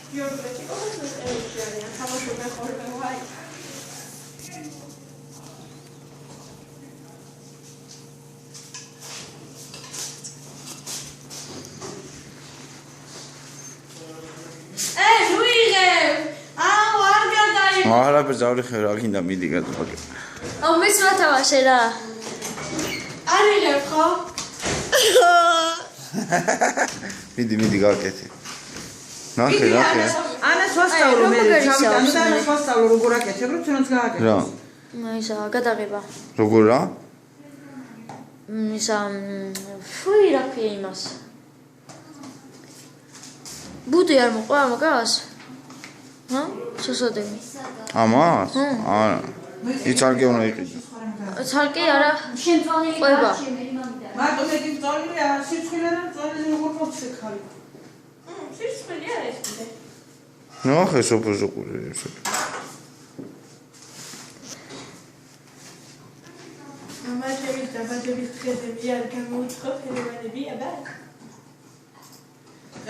გიორგეთი ყოველთვის ელჩი არიან, თამაშობენ ხოლმე ვაი. Ahora pesawat khairak inda midi gat pake. Amis matawashe ra. Arigeb kho? Midi gaketi. Nakhe. Ana swasstavlo me, chavitanu da ana swasstavlo როგორ აკეთებ, რომ ჩვენც გააკეთოს. რა? ისა გადაღება. როგორ რა? ისა ფუი რა ქვია იმას. ბუდი არ მოყვა მაგას? ჰა? შესაძლებელი. ამას? არა. იცალკე უნდა იყიდო. ცალკე არა. შენ წონილი ყვება. მარტო მეტი წონილია, სიცხვილე და წონილი როგორ მოვცე ხარი. სიცხვილე არ ეს კიდე. ნახე სოფოზოყური ესე. მამაჩემის დაბადების დღეები არ გამოუცხო ფერმანები აბა.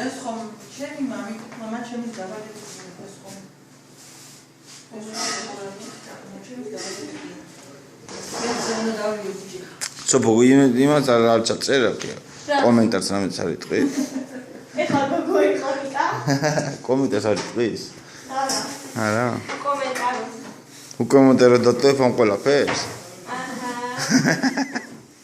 ეს ხომ ჩემი მამა ჩემის დაბადების დღე ეს ხომ. სოფო იმას არ ჩაწერა კომენტარს რამეც არ იტყვი. ეხლა როგორ იყავით? კომენტარს არ იტყვის? არა. კომენტარი. უკომენტარო და ტელეფონ ყველაფერს? აჰა.